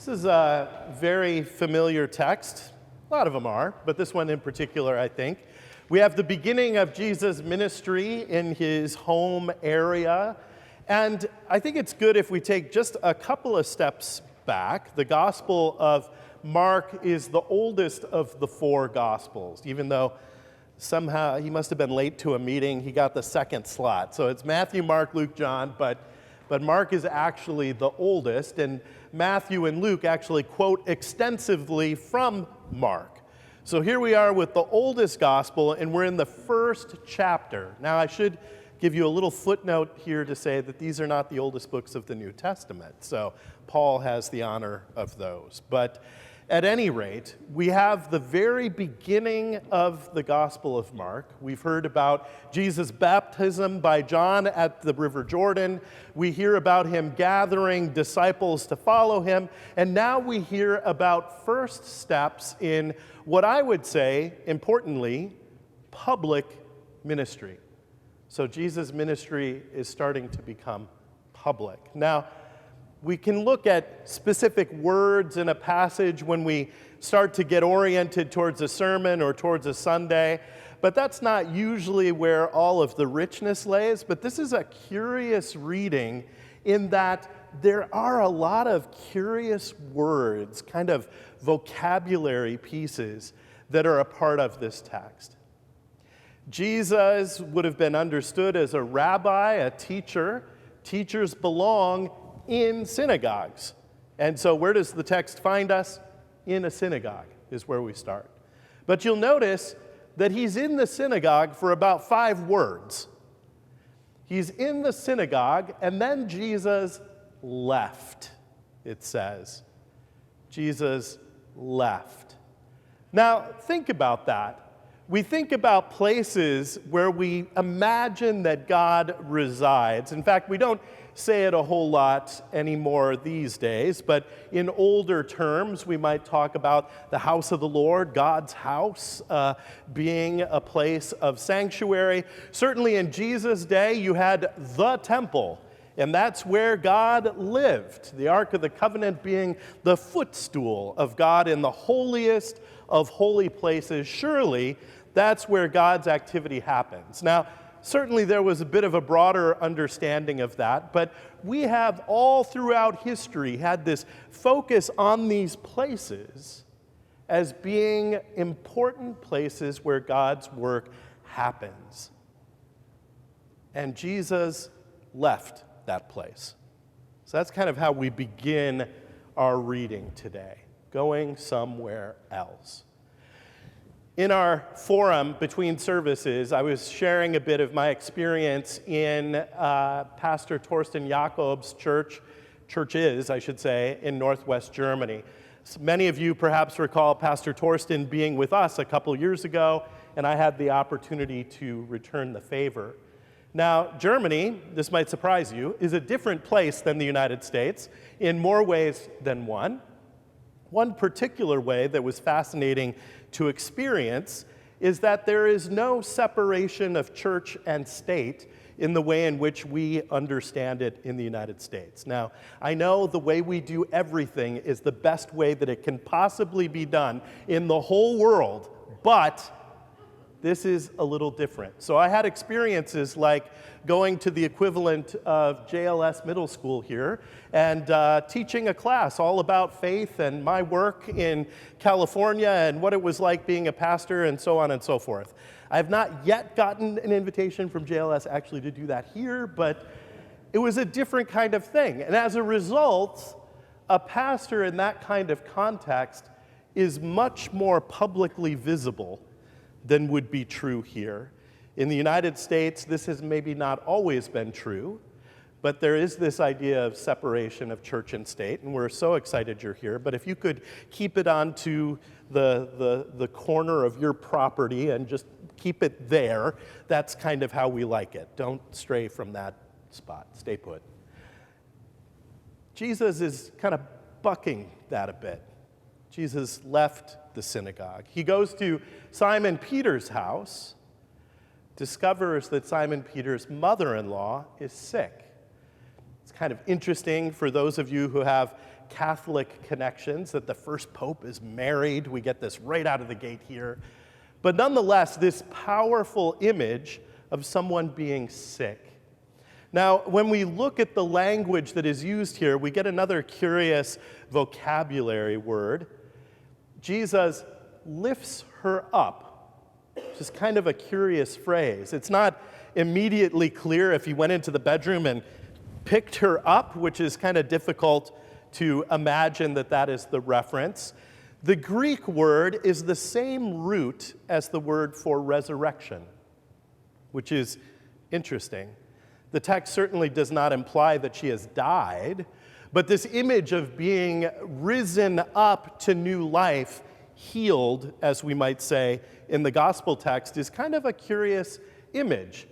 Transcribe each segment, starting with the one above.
This is a very familiar text. A lot of them are, but this one in particular, I think. We have the beginning of Jesus' ministry in his home area. And I think it's good if we take just a couple of steps back. The Gospel of Mark is the oldest of the four Gospels, even though somehow he must have been late to a meeting. He got the second slot. So it's Matthew, Mark, Luke, John, but Mark is actually the oldest, and Matthew and Luke actually quote extensively from Mark. So here we are with the oldest gospel, and we're in the first chapter. Now, I should give you a little footnote here to say that these are not the oldest books of the New Testament, so Paul has the honor of those. But at any rate, we have the very beginning of the Gospel of Mark. We've heard about Jesus' baptism by John at the River Jordan. We hear about him gathering disciples to follow him. And now we hear about first steps in what I would say, importantly, public ministry. So Jesus' ministry is starting to become public. Now, we can look at specific words in a passage when we start to get oriented towards a sermon or towards a Sunday, but that's not usually where all of the richness lays. But this is a curious reading in that there are a lot of curious words, kind of vocabulary pieces that are a part of this text. Jesus would have been understood as a rabbi, a teacher. Teachers belong in synagogues. And so where does the text find us? In a synagogue is where we start. But you'll notice that he's in the synagogue for about 5 words. He's in the synagogue, and then Jesus left, it says. Jesus left. Now, think about that. We think about places where we imagine that God resides. In fact, we don't say it a whole lot anymore these days, but in older terms, we might talk about the house of the Lord, God's house, being a place of sanctuary. Certainly in Jesus' day, you had the temple, and that's where God lived, the Ark of the Covenant being the footstool of God in the holiest of holy places. Surely that's where God's activity happens. Now, certainly there was a bit of a broader understanding of that, but we have all throughout history had this focus on these places as being important places where God's work happens. And Jesus left that place. So that's kind of how we begin our reading today, going somewhere else. In our forum between services, I was sharing a bit of my experience in Pastor Torsten Jakob's churches, I should say, in Northwest Germany. So many of you perhaps recall Pastor Torsten being with us a couple years ago, and I had the opportunity to return the favor. Now, Germany, this might surprise you, is a different place than the United States in more ways than one. One particular way that was fascinating to experience is that there is no separation of church and state in the way in which we understand it in the United States. Now, I know the way we do everything is the best way that it can possibly be done in the whole world, but this is a little different. So I had experiences like going to the equivalent of JLS Middle School here and teaching a class all about faith and my work in California and what it was like being a pastor and so on and so forth. I have not yet gotten an invitation from JLS actually to do that here, but it was a different kind of thing. And as a result, a pastor in that kind of context is much more publicly visible than would be true here. In the United States, this has maybe not always been true, but there is this idea of separation of church and state, and we're so excited you're here. But if you could keep it onto the corner of your property and just keep it there, that's kind of how we like it. Don't stray from that spot. Stay put. Jesus is kind of bucking that a bit. Jesus left the synagogue. He goes to Simon Peter's house, discovers that Simon Peter's mother-in-law is sick. It's kind of interesting for those of you who have Catholic connections that the first pope is married. We get this right out of the gate here. But nonetheless, this powerful image of someone being sick. Now, when we look at the language that is used here, we get another curious vocabulary word. Jesus lifts her up, which is kind of a curious phrase. It's not immediately clear if he went into the bedroom and picked her up, which is kind of difficult to imagine that that is the reference. The Greek word is the same root as the word for resurrection, which is interesting. The text certainly does not imply that she has died, but this image of being risen up to new life, healed, as we might say in the gospel text, is kind of a curious image.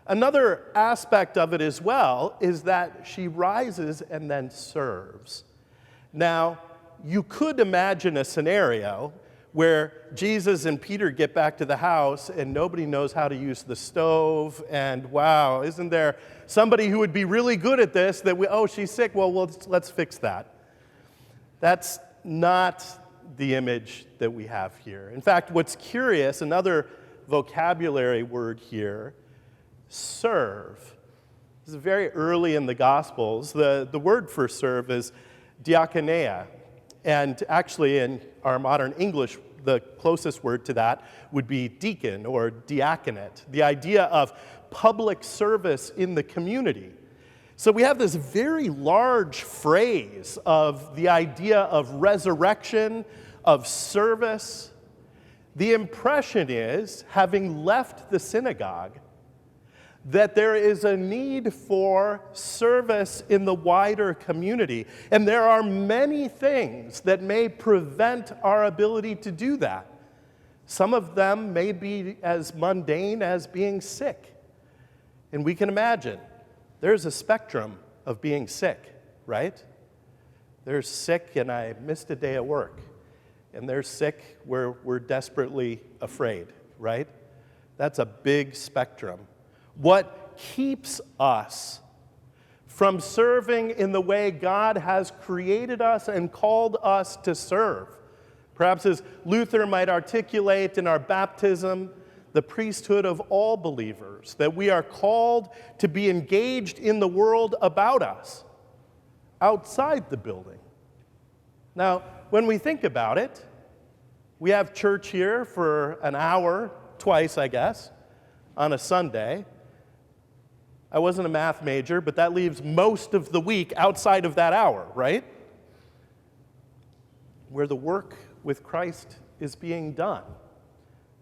Another aspect of it as well is that she rises and then serves. Now, you could imagine a scenario where Jesus and Peter get back to the house and nobody knows how to use the stove, and wow, isn't there somebody who would be really good at this she's sick, well, let's fix that. That's not the image that we have here. In fact, what's curious, another vocabulary word here, serve. This is very early in the Gospels. The word for serve is diakonia. And actually, in our modern English, the closest word to that would be deacon or diaconate, the idea of public service in the community. So we have this very large phrase of the idea of resurrection, of service. The impression is, having left the synagogue, that there is a need for service in the wider community. And there are many things that may prevent our ability to do that. Some of them may be as mundane as being sick. And we can imagine there's a spectrum of being sick, right? There's sick and I missed a day at work. And there's sick where we're desperately afraid, right? That's a big spectrum. What keeps us from serving in the way God has created us and called us to serve? Perhaps as Luther might articulate in our baptism, the priesthood of all believers, that we are called to be engaged in the world about us, outside the building. Now, when we think about it, we have church here for an hour, twice, I guess, on a Sunday. I wasn't a math major, but that leaves most of the week outside of that hour, right? Where the work with Christ is being done.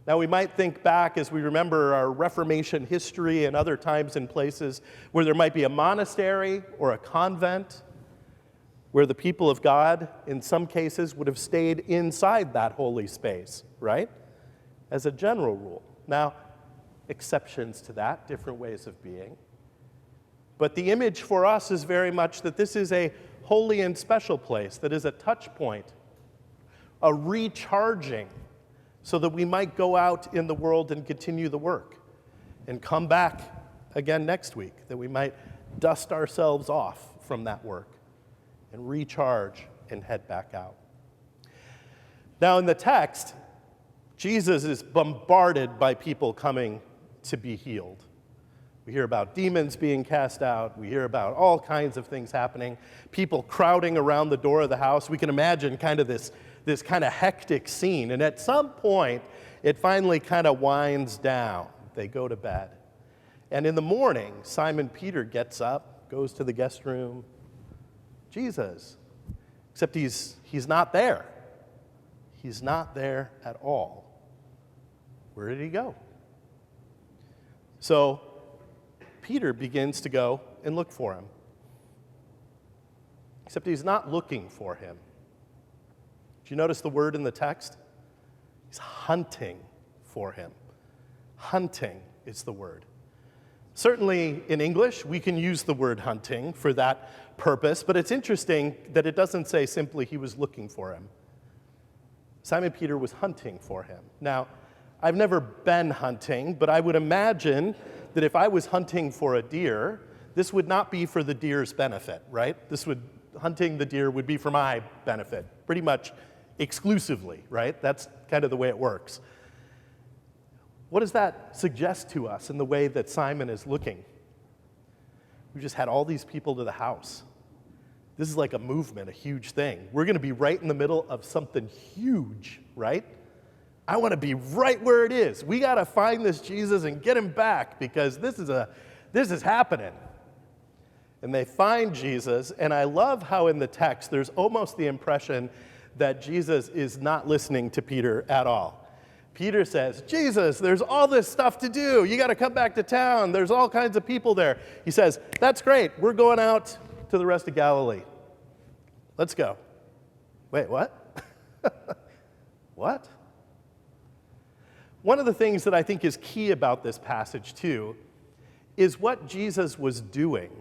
Now, we might think back as we remember our Reformation history and other times and places where there might be a monastery or a convent where the people of God, in some cases, would have stayed inside that holy space, right? As a general rule. Now, exceptions to that, different ways of being. But the image for us is very much that this is a holy and special place, that is a touch point, a recharging, so that we might go out in the world and continue the work and come back again next week, that we might dust ourselves off from that work and recharge and head back out. Now in the text, Jesus is bombarded by people coming to be healed. We hear about demons being cast out. We hear about all kinds of things happening. People crowding around the door of the house. We can imagine kind of this kind of hectic scene. And at some point, it finally kind of winds down. They go to bed. And in the morning, Simon Peter gets up, goes to the guest room. Jesus. Except he's not there. He's not there at all. Where did he go? So Peter begins to go and look for him. Except he's not looking for him. Did you notice the word in the text? He's hunting for him. Hunting is the word. Certainly in English, we can use the word hunting for that purpose, but it's interesting that it doesn't say simply he was looking for him. Simon Peter was hunting for him. Now, I've never been hunting, but I would imagine that if I was hunting for a deer, this would not be for the deer's benefit, right? Hunting the deer would be for my benefit, pretty much exclusively, right? That's kind of the way it works. What does that suggest to us in the way that Simon is looking? We just had all these people to the house. This is like a movement, a huge thing. We're going to be right in the middle of something huge, right? I want to be right where it is. We got to find this Jesus and get him back because this is happening. And they find Jesus, and I love how in the text there's almost the impression that Jesus is not listening to Peter at all. Peter says, Jesus, there's all this stuff to do. You got to come back to town. There's all kinds of people there. He says, that's great. We're going out to the rest of Galilee. Let's go. Wait, what? What? One of the things that I think is key about this passage, too, is what Jesus was doing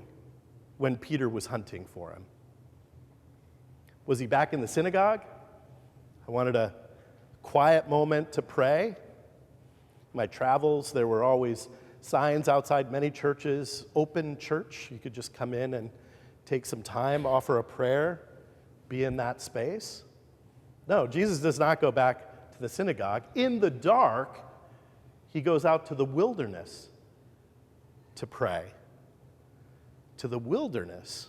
when Peter was hunting for him. Was he back in the synagogue? I wanted a quiet moment to pray. In my travels, there were always signs outside many churches, open church. You could just come in and take some time, offer a prayer, be in that space. No, Jesus does not go back to the synagogue. In the dark, he goes out to the wilderness to pray. To the wilderness.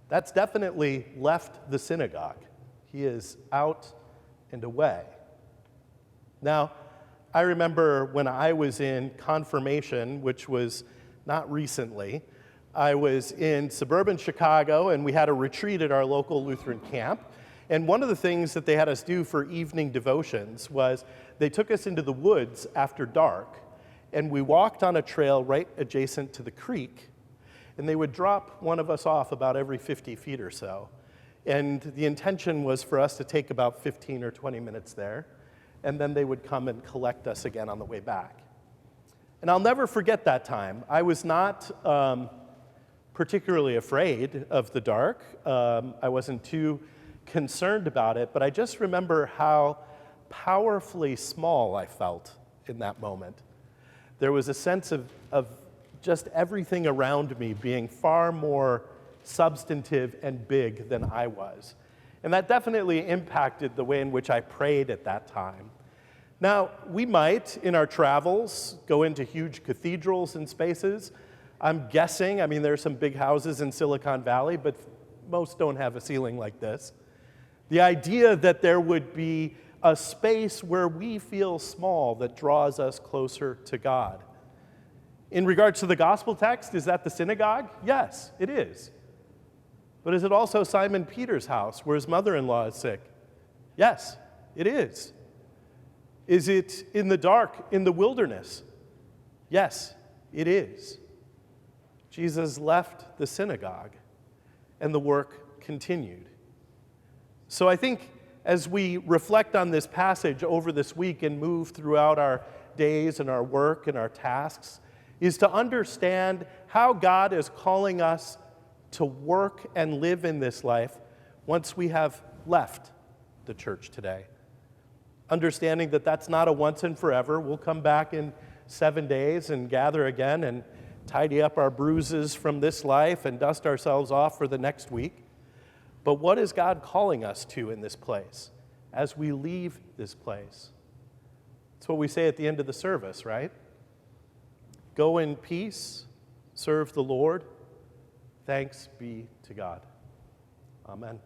That's definitely left the synagogue. He is out and away. Now, I remember when I was in confirmation, which was not recently, I was in suburban Chicago, and we had a retreat at our local Lutheran camp. And one of the things that they had us do for evening devotions was they took us into the woods after dark, and we walked on a trail right adjacent to the creek, and they would drop one of us off about every 50 feet or so. And the intention was for us to take about 15 or 20 minutes there, and then they would come and collect us again on the way back. And I'll never forget that time. I was not particularly afraid of the dark. I wasn't too concerned about it, but I just remember how powerfully small I felt in that moment. There was a sense of just everything around me being far more substantive and big than I was. And that definitely impacted the way in which I prayed at that time. Now, we might, in our travels, go into huge cathedrals and spaces. I'm guessing, there are some big houses in Silicon Valley, but most don't have a ceiling like this. The idea that there would be a space where we feel small that draws us closer to God. In regards to the gospel text, is that the synagogue? Yes, it is. But is it also Simon Peter's house where his mother-in-law is sick? Yes, it is. Is it in the dark, in the wilderness? Yes, it is. Jesus left the synagogue, and the work continued. So I think as we reflect on this passage over this week and move throughout our days and our work and our tasks, is to understand how God is calling us to work and live in this life once we have left the church today. Understanding that that's not a once and forever. We'll come back in 7 days and gather again and tidy up our bruises from this life and dust ourselves off for the next week. But what is God calling us to in this place as we leave this place? It's what we say at the end of the service, right? Go in peace, serve the Lord. Thanks be to God. Amen.